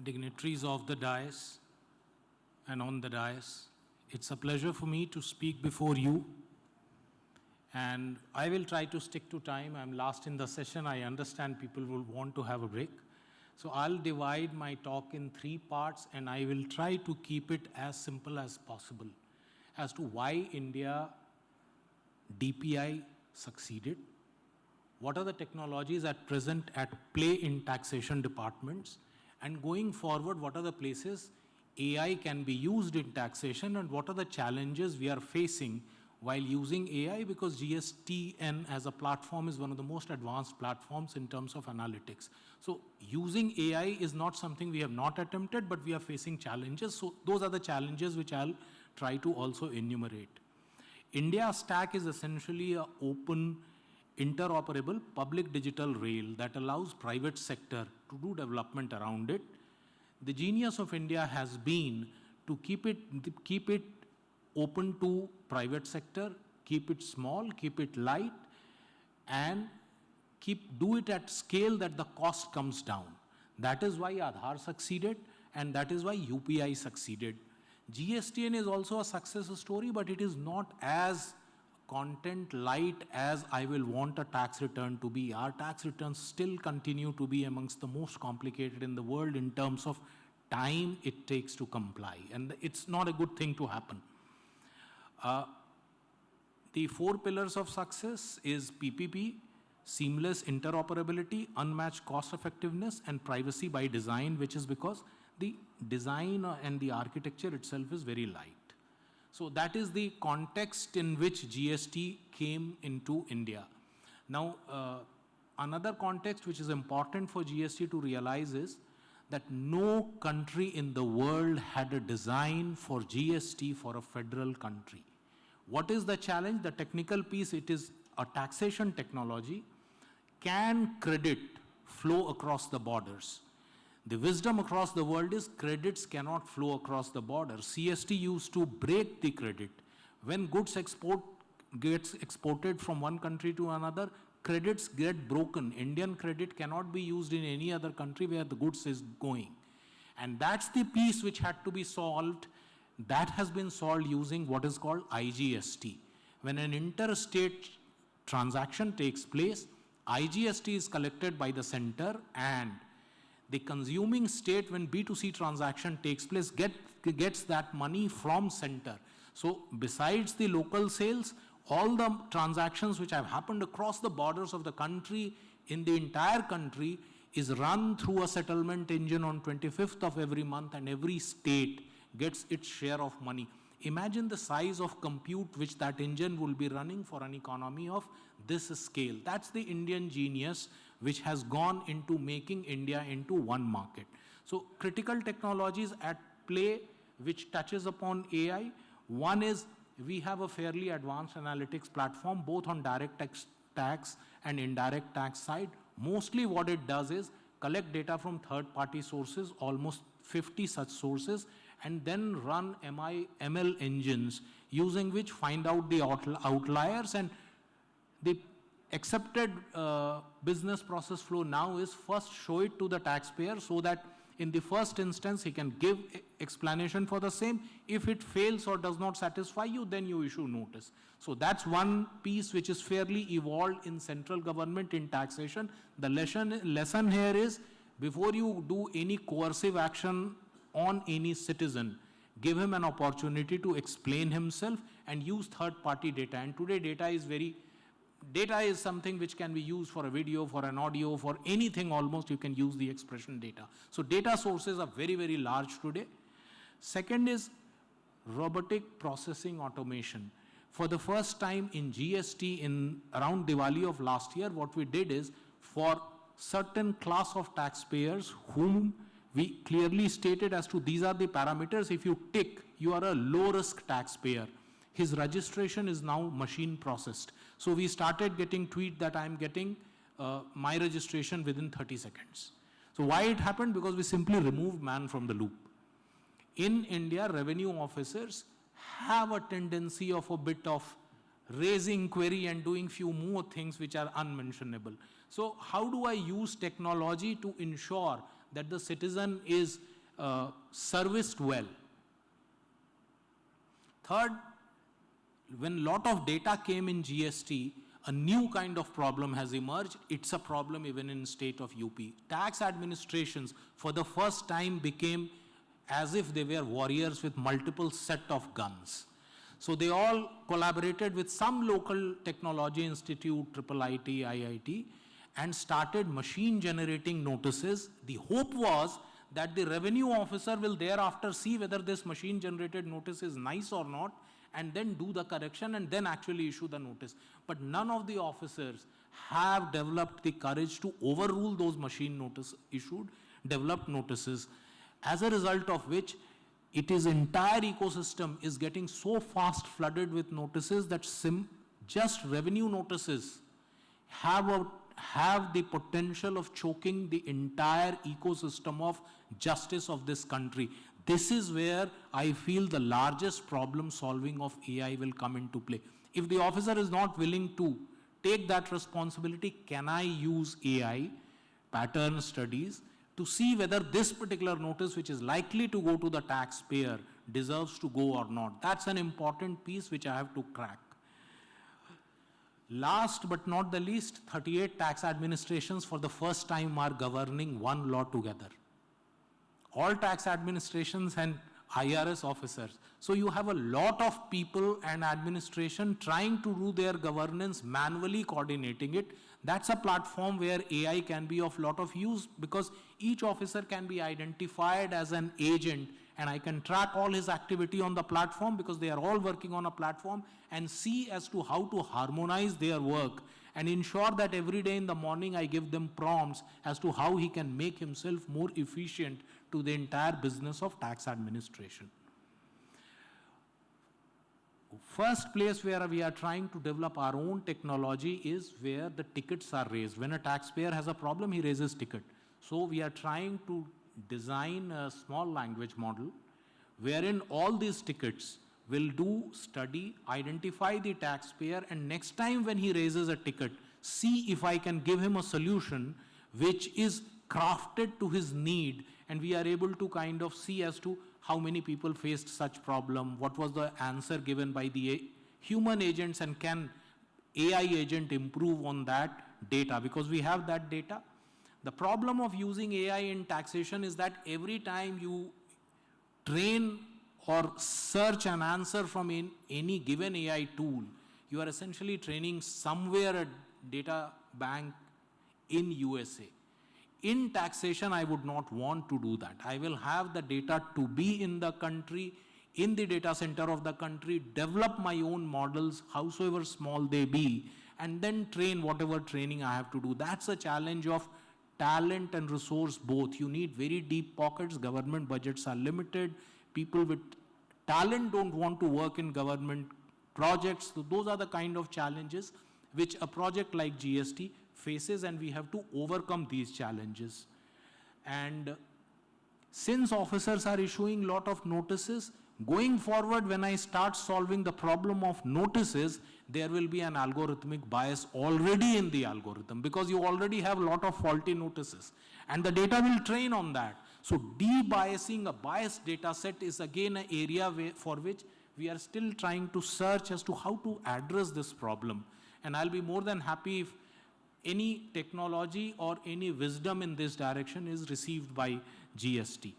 dignitaries of the dais and on the dais. It's a pleasure for me to speak before you, and I will try to stick to time. I'm last in the session. I understand people will want to have a break. So I'll divide my talk in 3 parts, and I will try to keep it as simple as possible as to why India DPI succeeded, what are the technologies at present at play in taxation departments, and going forward, what are the places AI can be used in taxation, and what are the challenges we are facing while using AI, because GSTN as a platform is one of the most advanced platforms in terms of analytics. So using AI is not something we have not attempted, but we are facing challenges. So those are the challenges which I'll try to also enumerate. India stack is essentially an open, interoperable public digital rail that allows private sector to do development around it. The genius of India has been to keep it open to private sector, keep it small, keep it light, and do it at scale that the cost comes down. That is why Aadhaar succeeded, and that is why UPI succeeded. GSTN is also a success story, but it is not as content light as I will want a tax return to be. Our tax returns still continue to be amongst the most complicated in the world in terms of time it takes to comply, and it's not a good thing to happen. The 4 pillars of success is PPP, seamless interoperability, unmatched cost effectiveness, and privacy by design, which is because the design and the architecture itself is very light. So that is the context in which GST came into India. Now, another context which is important for GST to realize is that no country in the world had a design for GST for a federal country. What is the challenge? The technical piece, it is a taxation technology. Can credit flow across the borders? The wisdom across the world is credits cannot flow across the border. CST used to break the credit. When goods gets exported from one country to another, credits get broken. Indian credit cannot be used in any other country where the goods is going. And that's the piece which had to be solved. That has been solved using what is called IGST. When an interstate transaction takes place, IGST is collected by the center, and the consuming state, when B2C transaction takes place, gets that money from center. So besides the local sales, all the transactions which have happened across the borders of the country, in the entire country, is run through a settlement engine on 25th of every month, and every state gets its share of money. Imagine the size of compute which that engine will be running for an economy of this scale. That's the Indian genius which has gone into making India into one market. So critical technologies at play which touches upon AI. One is we have a fairly advanced analytics platform both on direct tax and indirect tax side. Mostly what it does is collect data from third-party sources, almost 50 such sources, and then run ML engines using which find out the outliers. And the accepted business process flow now is first show it to the taxpayer so that in the first instance he can give explanation for the same. If it fails or does not satisfy you, then you issue notice. So that's one piece which is fairly evolved in central government in taxation. The lesson here is, before you do any coercive action on any citizen, give him an opportunity to explain himself and use third-party data. And today data is something which can be used for a video, for an audio, for anything almost you can use the expression data. So data sources are very, very large today. Second is robotic processing automation. For the first time in GST in around Diwali of last year, what we did is, for certain class of taxpayers whom we clearly stated as to these are the parameters, if you tick, you are a low-risk taxpayer. His registration is now machine processed. So we started getting tweet that I'm getting my registration within 30 seconds. So why it happened? Because we simply removed man from the loop. In India, revenue officers have a tendency of a bit of raising query and doing few more things which are unmentionable. So how do I use technology to ensure that the citizen is serviced well. Third, when lot of data came in GST, a new kind of problem has emerged. It's a problem even in state of UP. Tax administrations for the first time became as if they were warriors with multiple set of guns. So they all collaborated with some local technology institute, IIIT, IIT, and started machine generating notices. The hope was that the revenue officer will thereafter see whether this machine generated notice is nice or not, and then do the correction and then actually issue the notice. But none of the officers have developed the courage to overrule those machine developed notices, as a result of which its entire ecosystem is getting so fast flooded with notices that just revenue notices have the potential of choking the entire ecosystem of justice of this country. This is where I feel the largest problem solving of AI will come into play. If the officer is not willing to take that responsibility, can I use AI, pattern studies, to see whether this particular notice, which is likely to go to the taxpayer, deserves to go or not? That's an important piece which I have to crack. Last but not the least, 38 tax administrations for the first time are governing one law together. All tax administrations and IRS officers. So you have a lot of people and administration trying to do their governance, manually coordinating it. That's a platform where AI can be of lot of use, because each officer can be identified as an agent, and I can track all his activity on the platform because they are all working on a platform, and see as to how to harmonize their work and ensure that every day in the morning I give them prompts as to how he can make himself more efficient to the entire business of tax administration. First place where we are trying to develop our own technology is where the tickets are raised. When a taxpayer has a problem, he raises ticket. So we are trying to design a small language model wherein all these tickets will do study, identify the taxpayer, and next time when he raises a ticket, see if I can give him a solution which is crafted to his need, and we are able to kind of see as to how many people faced such problem, what was the answer given by the human agents, and can AI agent improve on that data, because we have that data. The problem of using AI in taxation is that every time you train or search an answer from any given AI tool, you are essentially training somewhere a data bank in USA. In taxation, I would not want to do that. I will have the data to be in the country, in the data center of the country, develop my own models, howsoever small they be, and then train whatever training I have to do. That's a challenge of talent and resource both. You need very deep pockets. Government budgets are limited. People with talent don't want to work in government projects. So those are the kind of challenges which a project like GST faces, and we have to overcome these challenges. And since officers are issuing lot of notices, going forward, when I start solving the problem of notices, there will be an algorithmic bias already in the algorithm, because you already have a lot of faulty notices, and the data will train on that. So de-biasing a biased data set is again an area for which we are still trying to search as to how to address this problem. And I'll be more than happy if any technology or any wisdom in this direction is received by GST.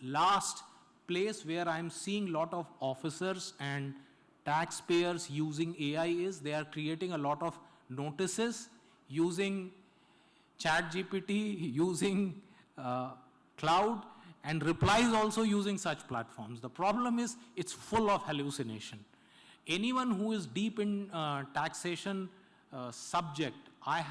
Last place where I'm seeing lot of officers and taxpayers using AI is they are creating a lot of notices using ChatGPT, using cloud, and replies also using such platforms. The problem is it's full of hallucination. Anyone who is deep in taxation subject, I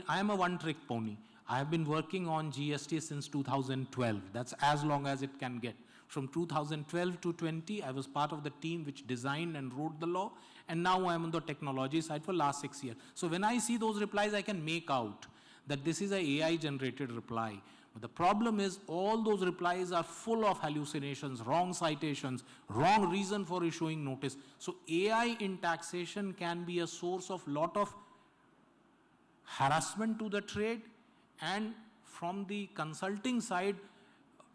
am a one-trick pony. I have been working on GST since 2012. That's as long as it can get. From 2012 to 20, I was part of the team which designed and wrote the law, and now I'm on the technology side for last 6 years. So when I see those replies, I can make out that this is an AI-generated reply. But the problem is all those replies are full of hallucinations, wrong citations, wrong reason for issuing notice. So AI in taxation can be a source of lot of harassment to the trade, and from the consulting side,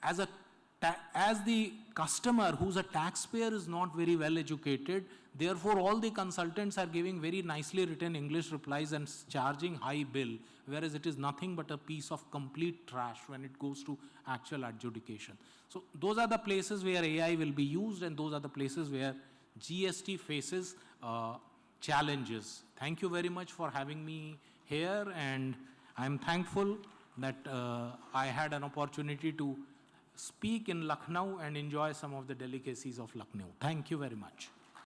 as the customer who's a taxpayer is not very well educated, therefore all the consultants are giving very nicely written English replies and charging high bill, whereas it is nothing but a piece of complete trash when it goes to actual adjudication. So those are the places where AI will be used, and those are the places where GST faces challenges. Thank you very much for having me here, and I'm thankful that I had an opportunity to speak in Lucknow and enjoy some of the delicacies of Lucknow. Thank you very much.